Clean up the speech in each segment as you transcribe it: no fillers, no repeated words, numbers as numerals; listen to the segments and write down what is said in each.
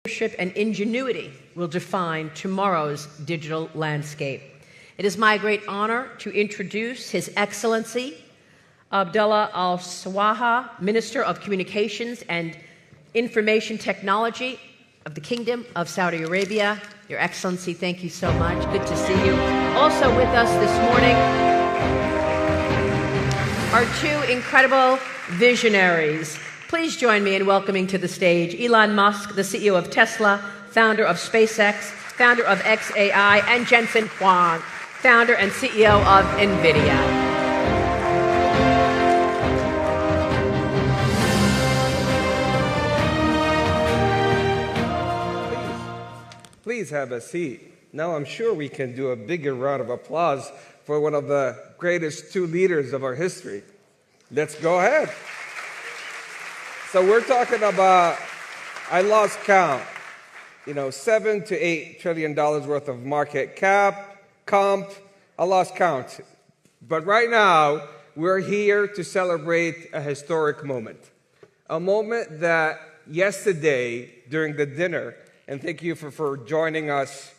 Leadership and ingenuity will define tomorrow's digital landscape. It is my great honor to introduce His Excellency Abdullah Al-Swaha, Minister of Communications and Information Technology of the Kingdom of Saudi Arabia. Your Excellency, thank you so much. Good to see you. Also with us this morning are two incredible visionaries. Please join me in welcoming to the stage Elon Musk, the CEO of Tesla, founder of SpaceX, founder of XAI, and Jensen Huang, founder and CEO of NVIDIA. Please have a seat. Now I'm sure we can do a bigger round of applause for one of the greatest two leaders of our history. Let's go ahead. So we're talking about, I lost count, $7 to $8 trillion worth of market cap, comp, I lost count. But right now, we're here to celebrate a historic moment. A moment that yesterday during the dinner, and thank you for joining us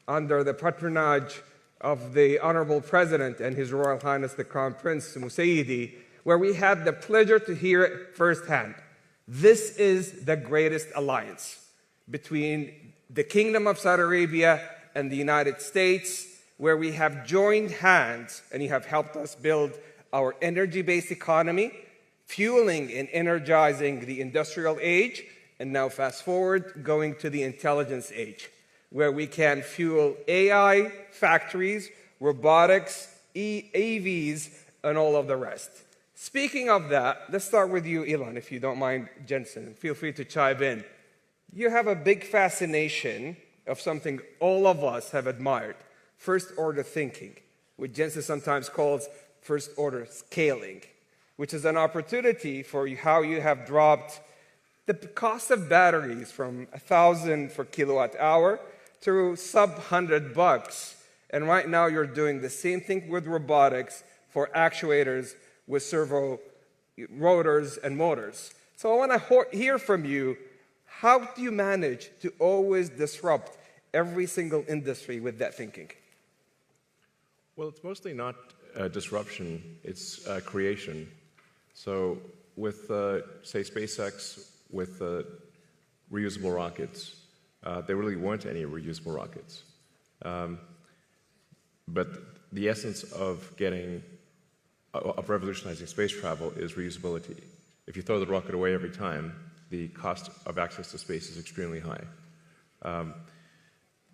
under the patronage of the Honorable President and His Royal Highness the Crown Prince Musaidi, where we had the pleasure to hear it firsthand. This is the greatest alliance between the Kingdom of Saudi Arabia and the United States, where we have joined hands and you have helped us build our energy-based economy, fueling and energizing the industrial age, and now fast forward, going to the intelligence age, where we can fuel AI factories, robotics, AVs, and all of the rest. Speaking of that, let's start with you, Elon, if you don't mind, Jensen. Feel free to chime in. You have a big fascination of something all of us have admired, first-order thinking, which Jensen sometimes calls first-order scaling, which is an opportunity for how you have dropped the cost of batteries from $1,000 per kilowatt hour to sub $100. And right now you're doing the same thing with robotics for actuators with servo rotors and motors. So I want to hear from you, how do you manage to always disrupt every single industry with that thinking? Well, it's mostly not disruption, it's creation. So with, say, SpaceX, with reusable rockets, there really weren't any reusable rockets. But the essence of revolutionizing space travel is reusability. If you throw the rocket away every time, the cost of access to space is extremely high.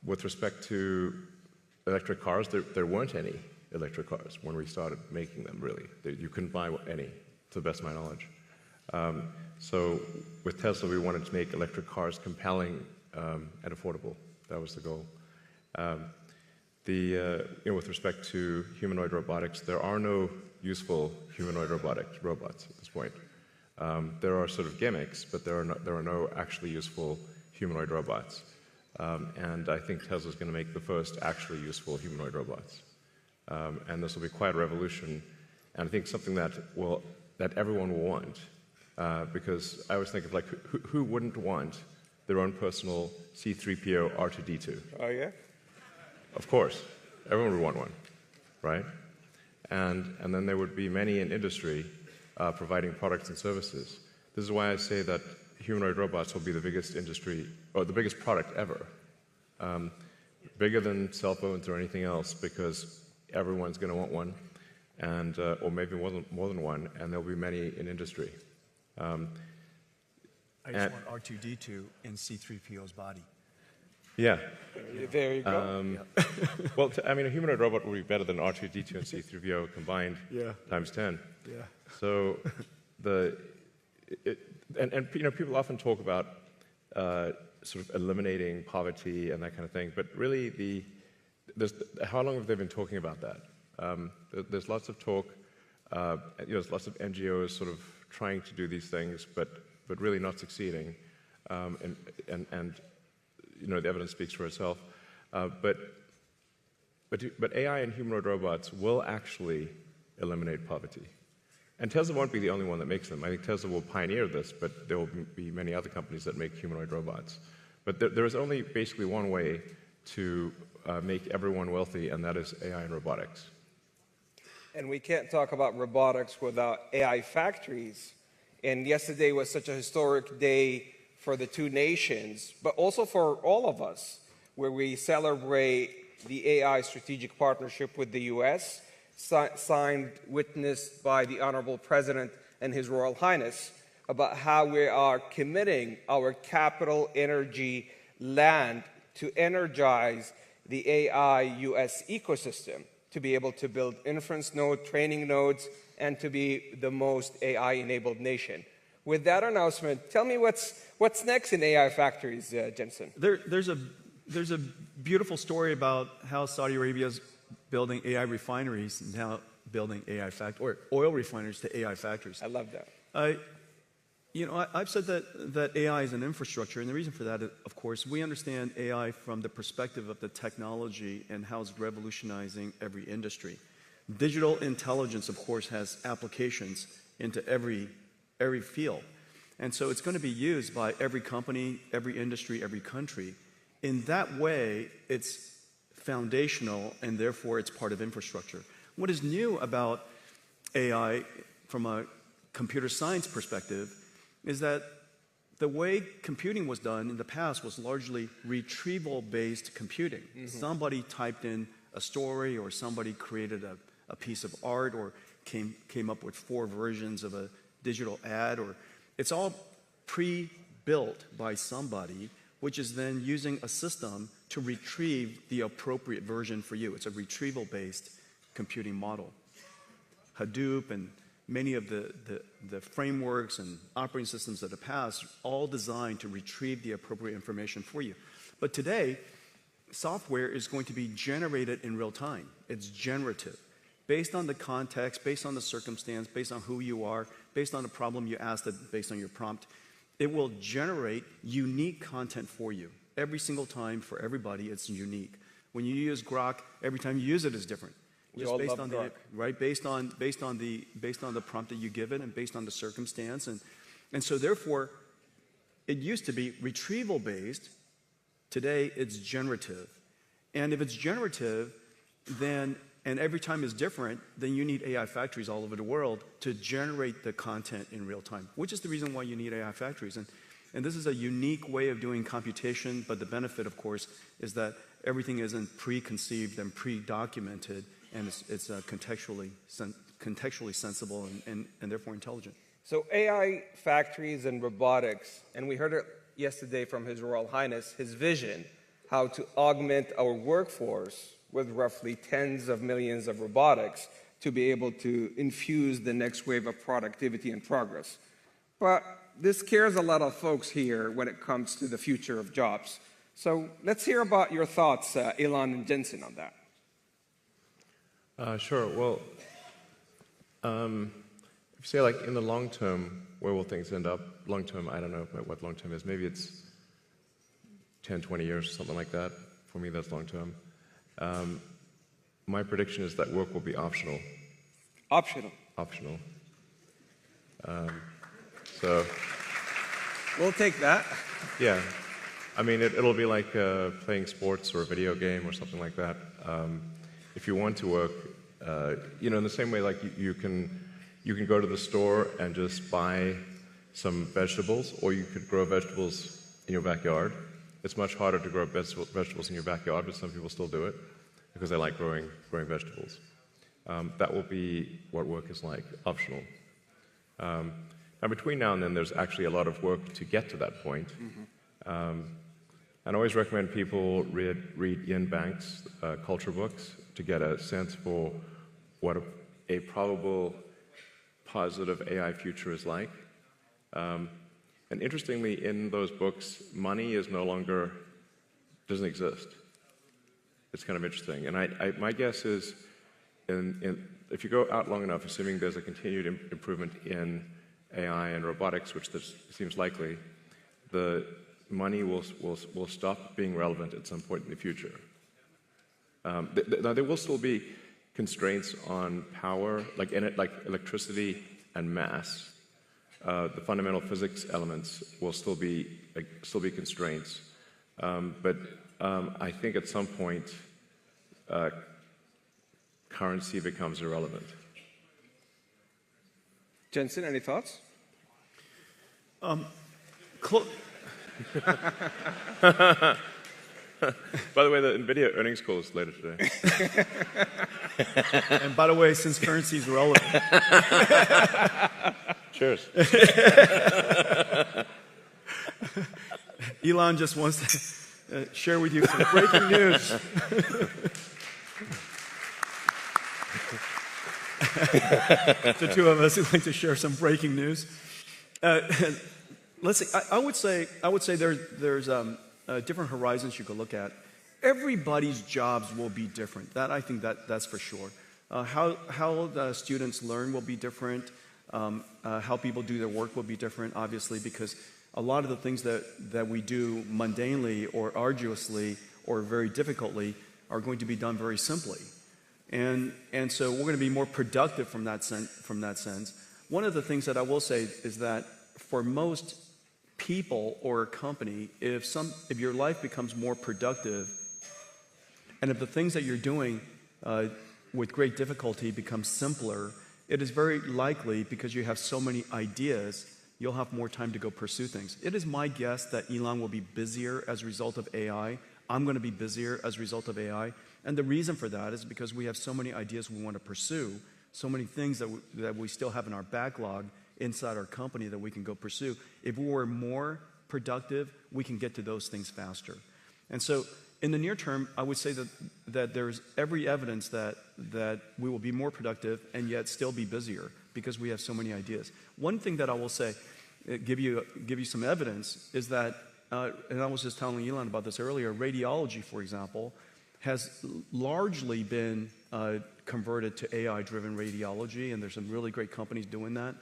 With respect to electric cars, there weren't any electric cars when we started making them, really. You couldn't buy any, to the best of my knowledge. So with Tesla, we wanted to make electric cars compelling and affordable. That was the goal. With respect to humanoid robotics, there are no useful humanoid robots at this point. There are sort of gimmicks, but there are no actually useful humanoid robots. And I think Tesla's going to make the first actually useful humanoid robots. And this will be quite a revolution, and I think something that everyone will want. Because I always think of, like, who wouldn't want their own personal C-3PO R2-D2? Oh, yeah? Of course. Everyone would want one, right? And then there would be many in industry providing products and services. This is why I say that humanoid robots will be the biggest industry, or the biggest product ever. Bigger than cell phones or anything else, because everyone's going to want one, and or maybe more than one, and there'll be many in industry. I just want R2-D2 in C-3PO's body. Yeah. There you go. Well, a humanoid robot would be better than R2-D2 and C-3PO combined times 10. Yeah. So people often talk about sort of eliminating poverty and that kind of thing, but really how long have they been talking about that? There's lots of talk. There's lots of NGOs sort of trying to do these things, but really not succeeding. And the evidence speaks for itself. But AI and humanoid robots will actually eliminate poverty. And Tesla won't be the only one that makes them. I think Tesla will pioneer this, but there will be many other companies that make humanoid robots. But there is only basically one way to make everyone wealthy, and that is AI and robotics. And we can't talk about robotics without AI factories. And yesterday was such a historic day for the two nations, but also for all of us, where we celebrate the AI strategic partnership with the U.S., signed, witnessed by the Honorable President and His Royal Highness, about how we are committing our capital, energy, land to energize the AI U.S. ecosystem, to be able to build inference node, training nodes, and to be the most AI-enabled nation. With that announcement, tell me what's next in AI factories, Jensen? There's a beautiful story about how Saudi Arabia is building AI refineries and now building or oil refineries to AI factories. I love that. I've said that AI is an infrastructure, and the reason for that, of course, we understand AI from the perspective of the technology and how it's revolutionizing every industry. Digital intelligence, of course, has applications into every field. And so it's going to be used by every company, every industry, every country. In that way, it's foundational, and therefore it's part of infrastructure. What is new about AI from a computer science perspective is that the way computing was done in the past was largely retrieval-based computing. Mm-hmm. Somebody typed in a story, or somebody created a piece of art, or came up with 4 versions of a digital ad, or it's all pre-built by somebody, which is then using a system to retrieve the appropriate version for you. It's a retrieval-based computing model. Hadoop and many of the frameworks and operating systems of the past, all designed to retrieve the appropriate information for you. But today, software is going to be generated in real time. It's generative. Based on the context, based on the circumstance, based on who you are, based on the problem you asked, based on your prompt, it will generate unique content for you. Every single time, for everybody, it's unique. When you use Grok, every time you use it is different. Just based on the right, based on the prompt that you give it, and based on the circumstance, and so therefore, it used to be retrieval based. Today, it's generative, and if it's generative, then and every time is different, then you need AI factories all over the world to generate the content in real time, which is the reason why you need AI factories. And this is a unique way of doing computation, but the benefit, of course, is that everything isn't preconceived and pre-documented, and it's contextually sensible and therefore intelligent. So AI factories and robotics, and we heard it yesterday from His Royal Highness, his vision, how to augment our workforce with roughly tens of millions of robotics to be able to infuse the next wave of productivity and progress. But this scares a lot of folks here when it comes to the future of jobs. So let's hear about your thoughts, Elon and Jensen, on that. Sure. Well, if you say, like, in the long term, where will things end up? Long term, I don't know what long term is. Maybe it's 10, 20 years, something like that. For me, that's long term. My prediction is that work will be optional. Optional? Optional. So... We'll take that. Yeah. I mean, it'll be like playing sports or a video game or something like that. If you want to work, in the same way, like you can go to the store and just buy some vegetables, or you could grow vegetables in your backyard. It's much harder to grow vegetables in your backyard, but some people still do it because they like growing vegetables. That will be what work is like, optional. Now, between now and then, there's actually a lot of work to get to that point. Mm-hmm. I always recommend people read Ian Banks' culture books to get a sense for what a probable positive AI future is like. And interestingly, in those books, money doesn't exist. It's kind of interesting. And my guess is, if you go out long enough, assuming there's a continued improvement in AI and robotics, which seems likely, the money will stop being relevant at some point in the future. Now, there will still be constraints on power, like electricity and mass. The fundamental physics elements will still be constraints. But I think at some point, currency becomes irrelevant. Jensen, any thoughts? By the way, the NVIDIA earnings call is later today. And by the way, since currency is relevant. Cheers. Elon just wants to share with you some breaking news. The two of us would like to share some breaking news. Let's see. I would say there's different horizons you could look at. Everybody's jobs will be different. I think that's for sure. How the students learn will be different. How people do their work will be different, obviously, because a lot of the things that we do mundanely or arduously or very difficultly are going to be done very simply. And so we're going to be more productive from that sense. One of the things that I will say is that for most people or a company, if your life becomes more productive, and if the things that you're doing with great difficulty become simpler, it is very likely, because you have so many ideas, you'll have more time to go pursue things. It is my guess that Elon will be busier as a result of AI. I'm going to be busier as a result of AI. And the reason for that is because we have so many ideas we want to pursue, so many things that we still have in our backlog inside our company that we can go pursue. If we were more productive, we can get to those things faster. And so in the near term, I would say that there's every evidence that we will be more productive and yet still be busier because we have so many ideas. One thing that I will say, give you some evidence, is that, and I was just telling Elon about this earlier, radiology, for example, has largely been converted to AI-driven radiology, and there's some really great companies doing that.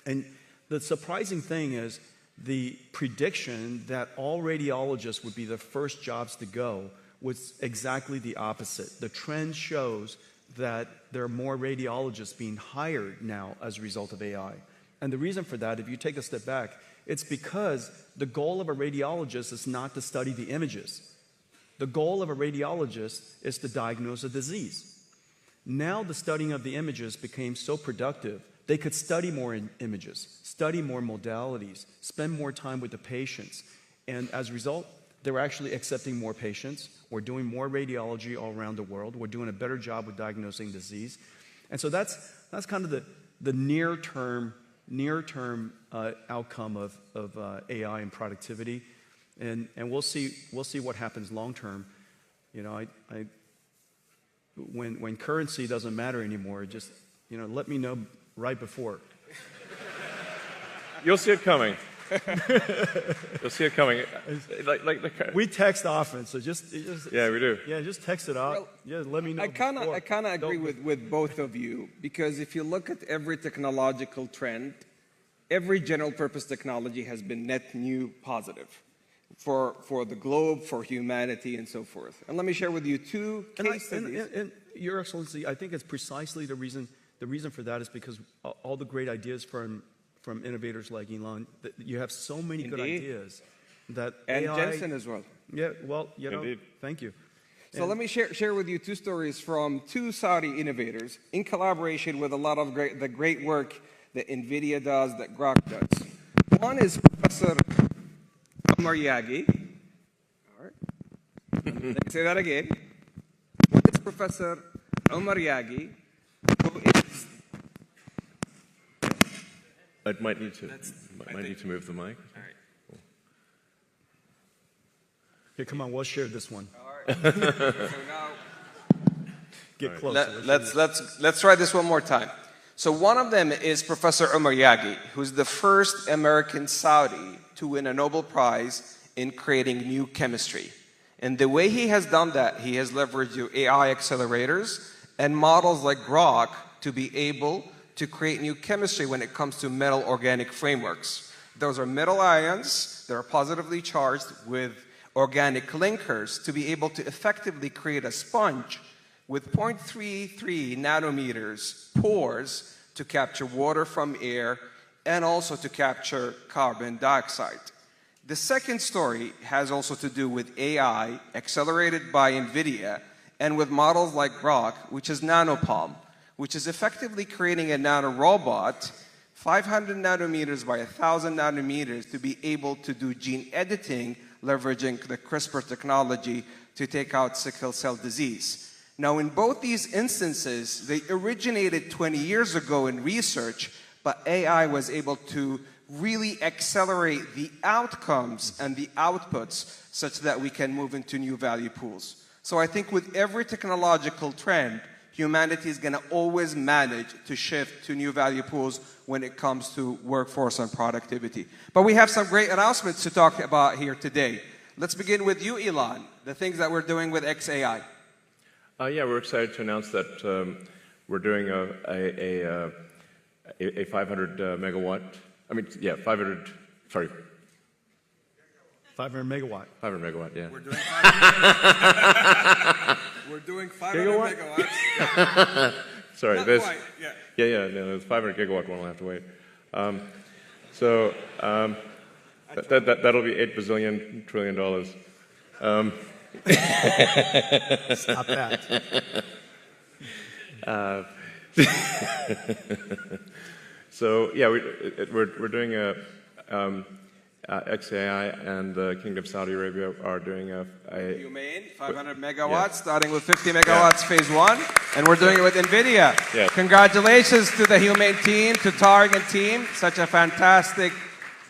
And the surprising thing is the prediction that all radiologists would be the first jobs to go was exactly the opposite. The trend shows that there are more radiologists being hired now as a result of AI. And the reason for that, if you take a step back, it's because the goal of a radiologist is not to study the images. The goal of a radiologist is to diagnose a disease. Now the studying of the images became so productive, they could study more images, study more modalities, spend more time with the patients. And as a result, they're actually accepting more patients. We're doing more radiology all around the world. We're doing a better job with diagnosing disease. And so that's kind of the near-term outcome of AI and productivity. And we'll see what happens long-term. You know, when currency doesn't matter anymore, just, let me know right before. You'll see it coming. You'll see it coming. We text often, so just yeah, we do. Yeah, just text it out. Well, let me know. I kind of agree with both of you, because if you look at every technological trend, every general purpose technology has been net new positive for the globe, for humanity, and so forth. And let me share with you two case studies. And Your Excellency, I think it's precisely the reason for that is because all the great ideas from innovators like Elon, you have so many good ideas that and AI, Jensen as well. Yeah, well, Indeed. Thank you. So let me share with you two stories from two Saudi innovators in collaboration with a lot of the great work that NVIDIA does, that Grok does. One is Professor Omar Yagi. All right. Let me say that again. One is Professor Omar Yagi, who is... I might need to move the mic. All right. Cool. Here, come on, we'll share this one. All right. So now... Get closer. Let's try this one more time. So one of them is Professor Omar Yagi, who's the first American Saudi to win a Nobel Prize in creating new chemistry. And the way he has done that, he has leveraged your AI accelerators and models like Grok to be able to create new chemistry when it comes to metal organic frameworks. Those are metal ions that are positively charged with organic linkers to be able to effectively create a sponge with 0.33 nanometers pores to capture water from air and also to capture carbon dioxide. The second story has also to do with AI, accelerated by NVIDIA, and with models like Grok, which is nanopalm, which is effectively creating a nanorobot 500 nanometers by 1,000 nanometers to be able to do gene editing, leveraging the CRISPR technology to take out sickle cell disease. Now, in both these instances, they originated 20 years ago in research, but AI was able to really accelerate the outcomes and the outputs such that we can move into new value pools. So I think with every technological trend, humanity is going to always manage to shift to new value pools when it comes to workforce and productivity. But we have some great announcements to talk about here today. Let's begin with you, Elon, the things that we're doing with XAI. Yeah, we're excited to announce that we're doing a 500 megawatt. 500 megawatt. 500 megawatt, yeah. We're doing 500, we're doing 500 megawatts. Sorry, Not there's... quite, Yeah, no, there's 500 gigawatt one, we'll have to wait. That'll be $8 bazillion trillion. Stop that. So yeah, we're doing a XAI, and the Kingdom of Saudi Arabia are doing a Humane, 500 megawatts, starting with 50 megawatts phase one, and we're doing it with NVIDIA. Yeah. Congratulations to the Humane team, to Targ and team, such a fantastic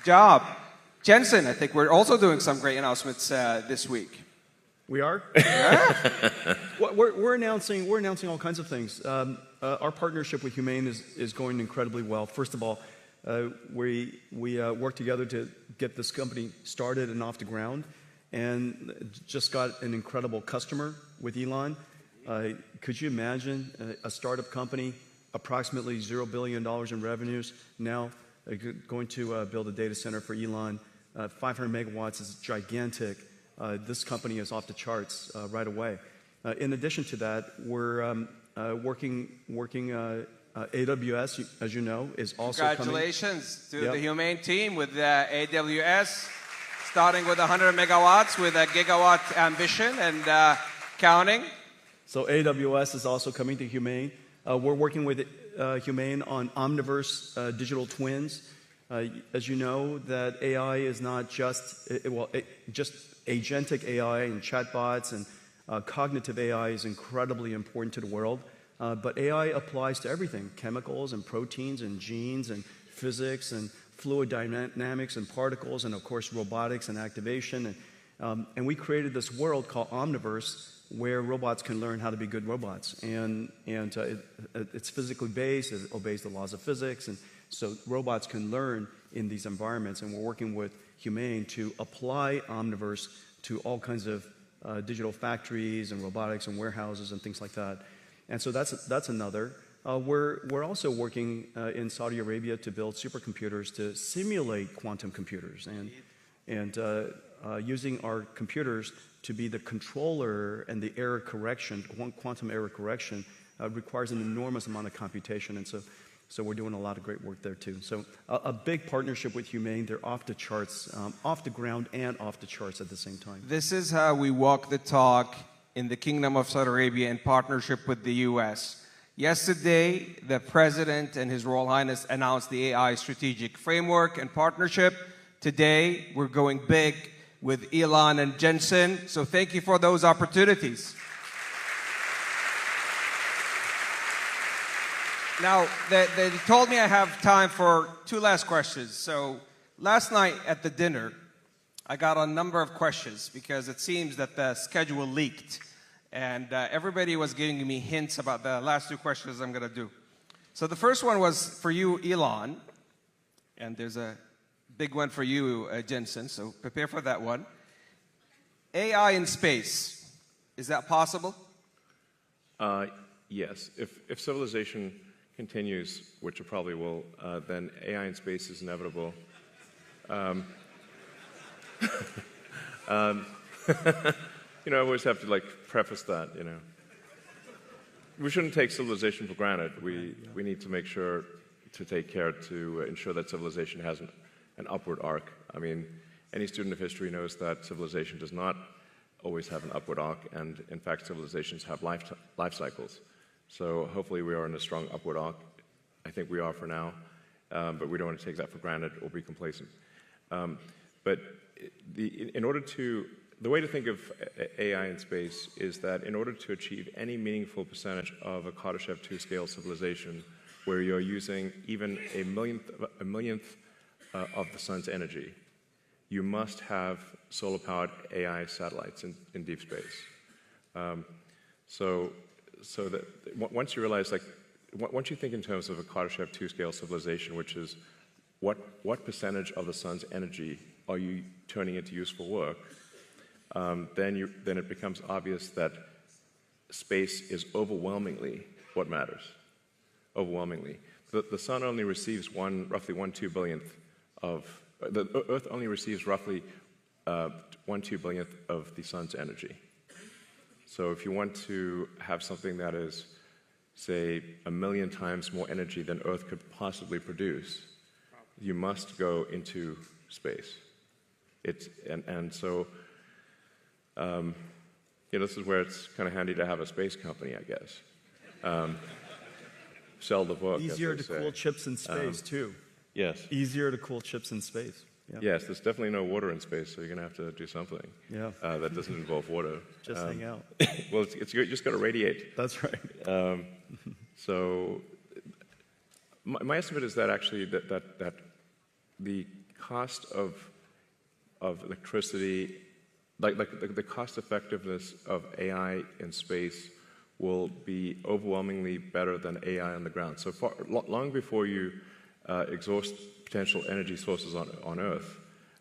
job. Jensen, I think we're also doing some great announcements this week. We are? Yeah. We're announcing all kinds of things. Our partnership with Humane is going incredibly well. First of all, we work together to get this company started and off the ground, and just got an incredible customer with Elon. Could you imagine a startup company, approximately $0 billion in revenues, now going to build a data center for Elon? 500 megawatts is gigantic. This company is off the charts right away. In addition to that, we're working AWS, as you know, is also Congratulations to the Humane team with AWS, starting with 100 megawatts with a gigawatt ambition and counting. So AWS is also coming to Humane. We're working with Humane on Omniverse digital twins. As you know, that AI is not just, just agentic AI and chatbots and cognitive AI is incredibly important to the world. But AI applies to everything, chemicals and proteins and genes and physics and fluid dynamics and particles and, of course, robotics and activation. And we created this world called Omniverse where robots can learn how to be good robots. And it's physically based, it obeys the laws of physics, and so robots can learn in these environments. And we're working with Humane to apply Omniverse to all kinds of digital factories and robotics and warehouses and things like that. And so that's another. We're also working in Saudi Arabia to build supercomputers to simulate quantum computers, and using our computers to be the controller and the error correction, quantum error correction, requires an enormous amount of computation, and so we're doing a lot of great work there too. So a big partnership with Humane. They're off the charts, off the ground and off the charts at the same time. This is how we walk the talk in the Kingdom of Saudi Arabia in partnership with the U.S. Yesterday, the President and His Royal Highness announced the AI strategic framework and partnership. Today, we're going big with Elon and Jensen. So thank you for those opportunities. Now, they told me I have time for two last questions. So last night at the dinner, I got a number of questions because it seems that the schedule leaked. And everybody was giving me hints about the last two questions I'm going to do. So the first one was for you, Elon. And there's a big one for you, Jensen. So prepare for that one. AI in space, is that possible? Yes. If civilization continues, which it probably will, then AI in space is inevitable. You know, I always have to preface that, you know. We shouldn't take civilization for granted. We need to make sure to take care to ensure that civilization has an upward arc. I mean, Any student of history knows that civilization does not always have an upward arc, and in fact, civilizations have life cycles. So hopefully we are in a strong upward arc. I think we are for now, but we don't want to take that for granted or be complacent. But the way to think of AI in space is that in order to achieve any meaningful percentage of a Kardashev 2 scale civilization, where you're using even a millionth of the sun's energy, you must have solar-powered AI satellites in deep space. So that once you realize, once you think in terms of a Kardashev 2 scale civilization, which is what percentage of the sun's energy are you turning into useful work, then it becomes obvious that space is overwhelmingly what matters. Overwhelmingly. The sun only receives roughly 1/2 billionth of, the Earth only receives roughly 1/2 billionth of the sun's energy. So if you want to have something that is, say, 1,000,000 times more energy than Earth could possibly produce, you must go into space. So this is where it's kind of handy to have a space company, I guess. Sell the book. Easier to cool chips in space, too. Yes. Easier to cool chips in space. Yeah. Yes, there's definitely no water in space, so you're going to have to do something that doesn't involve water. Just hang out. Well, it's you just got to radiate. That's right. So my estimate is that actually that the cost of electricity, like the cost effectiveness of AI in space will be overwhelmingly better than AI on the ground. So long before you exhaust potential energy sources on Earth,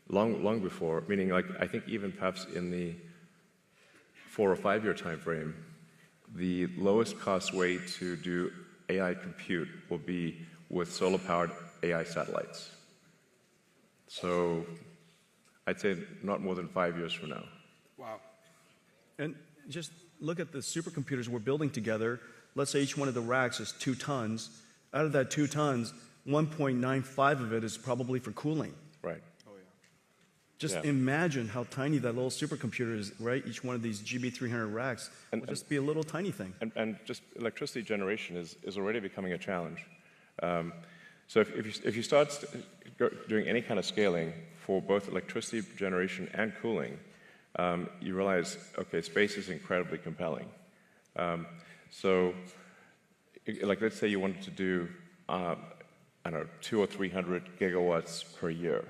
long before, meaning I think even perhaps in the 4 or 5 year time frame, the lowest cost way to do AI compute will be with solar-powered AI satellites. So I'd say not more than 5 years from now. Wow. And just look at the supercomputers we're building together. Let's say each one of the racks is 2 tons. Out of that 2 tons, 1.95 of it is probably for cooling. Right. Oh, yeah. Just imagine how tiny that little supercomputer is, right? Each one of these GB300 racks will just be a little tiny thing. And just electricity generation is already becoming a challenge. So if you start doing any kind of scaling for both electricity generation and cooling, you realize, okay, space is incredibly compelling. So, let's say you wanted to do, 200 or 300 gigawatts per year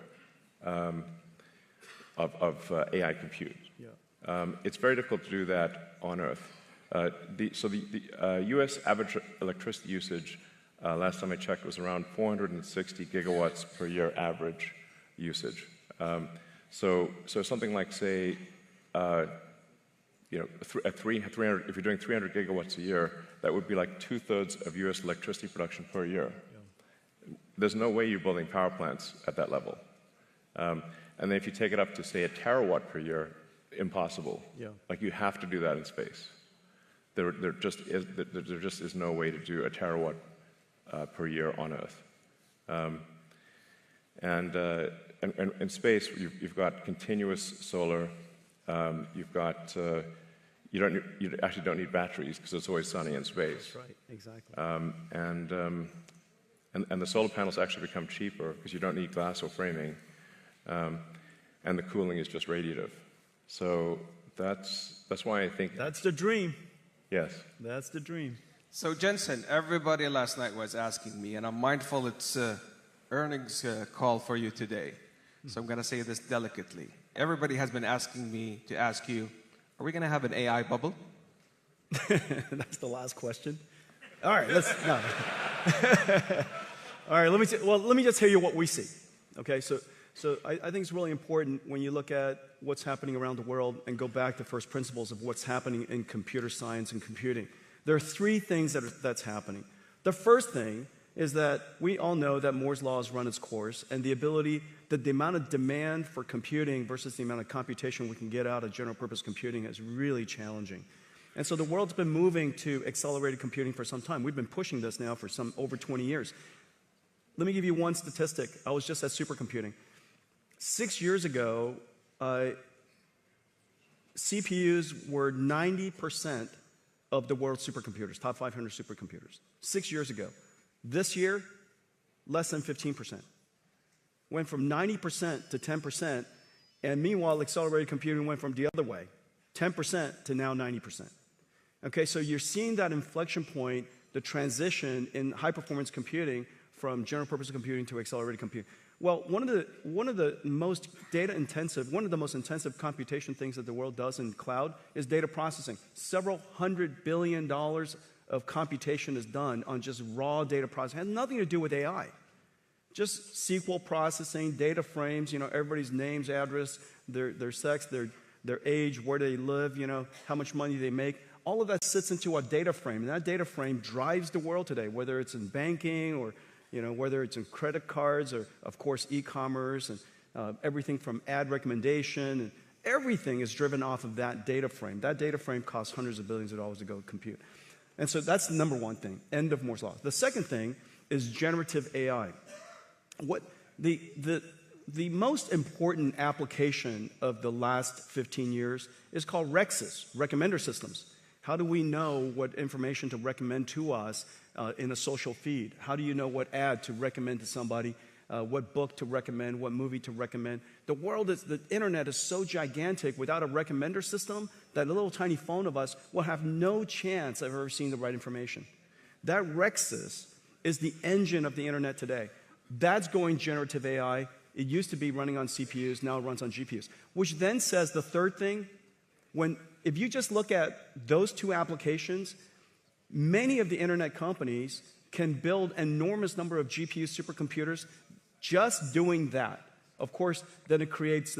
of AI compute. Yeah. It's very difficult to do that on Earth. The U.S. average electricity usage, last time I checked, was around 460 gigawatts per year average usage. So something like, say, if you're doing 300 gigawatts a year, that would be like 2/3 of U.S. electricity production per year. Yeah. There's no way you're building power plants at that level. And then if you take it up to, say, 1 terawatt per year, impossible. Yeah. You have to do that in space. There just is no way to do 1 terawatt per year on Earth. And in space, you've got continuous solar. You've got you actually don't need batteries because it's always sunny in space. That's right, exactly. And the solar panels actually become cheaper because you don't need glass or framing, and the cooling is just radiative. So that's why I think that's the dream. Yes, that's the dream. So Jensen, everybody last night was asking me, and I'm mindful it's earnings call for you today. So I'm going to say this delicately. Everybody has been asking me to ask you, are we going to have an AI bubble? That's the last question. All right, no. All right, let me just tell you what we see. Okay, so I think it's really important when you look at what's happening around the world and go back to first principles of what's happening in computer science and computing. There are 3 things that's happening. The first thing is that we all know that Moore's law has run its course, and the amount of demand for computing versus the amount of computation we can get out of general purpose computing is really challenging. And so the world's been moving to accelerated computing for some time. We've been pushing this now for over 20 years. Let me give you one statistic. I was just at supercomputing. 6 years ago, CPUs were 90% of the world's supercomputers, top 500 supercomputers. 6 years ago. This year, less than 15%. Went from 90% to 10%, and meanwhile, accelerated computing went from the other way, 10% to now 90%. Okay, so you're seeing that inflection point, the transition in high-performance computing from general-purpose computing to accelerated computing. Well, one of the most data-intensive, one of the most intensive computation things that the world does in cloud is data processing. Several $100 billion of computation is done on just raw data processing. It has nothing to do with AI. Just SQL processing, data frames, everybody's names, address, their sex, their age, where they live, how much money they make. All of that sits into a data frame, and that data frame drives the world today, whether it's in banking or whether it's in credit cards or, of course, e-commerce and everything from ad recommendation. And everything is driven off of that data frame. That data frame costs hundreds of billions of dollars to go compute. And so that's the number one thing, end of Moore's law. The second thing is generative AI. What the most important application of the last 15 years is called REXs, recommender systems. How do we know what information to recommend to us in a social feed? How do you know what ad to recommend to somebody, what book to recommend, what movie to recommend? The internet is so gigantic, without a recommender system, that little tiny phone of us will have no chance of ever seeing the right information. That REXs is the engine of the internet today. That's going generative AI. It used to be running on CPUs, now it runs on GPUs. Which then says the third thing, if you just look at those two applications, many of the internet companies can build an enormous number of GPU supercomputers just doing that. Of course, then it creates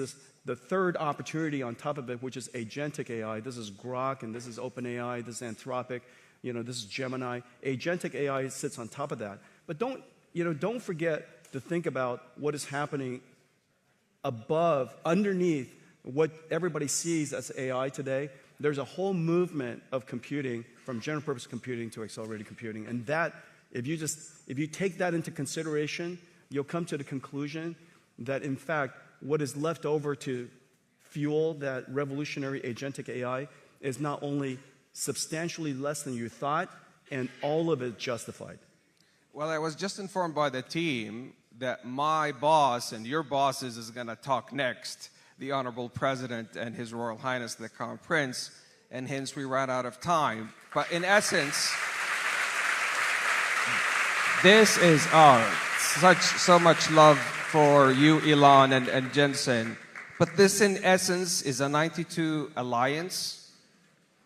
the third opportunity on top of it, which is agentic AI. This is Grok, and this is OpenAI, this is Anthropic, this is Gemini. Agentic AI sits on top of that. But don't forget to think about what is happening underneath what everybody sees as AI today. There's a whole movement of computing from general purpose computing to accelerated computing. And that, if you take that into consideration, you'll come to the conclusion that, in fact, what is left over to fuel that revolutionary agentic AI is not only substantially less than you thought, and all of it justified. Well, I was just informed by the team that my boss and your bosses is going to talk next, the Honorable President and His Royal Highness the Crown Prince, and hence we ran out of time. But in essence, this is so much love for you, Elon, and Jensen. But this, in essence, is a 92 alliance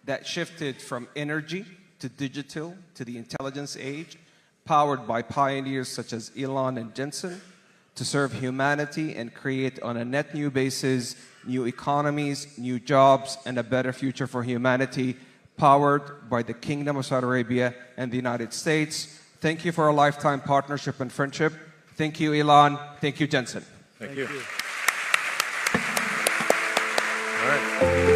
that shifted from energy to digital to the intelligence age, powered by pioneers such as Elon and Jensen, to serve humanity and create on a net new basis new economies, new jobs, and a better future for humanity, powered by the Kingdom of Saudi Arabia and the United States. Thank you for a lifetime partnership and friendship. Thank you, Elon. Thank you, Jensen. Thank you. you. All right.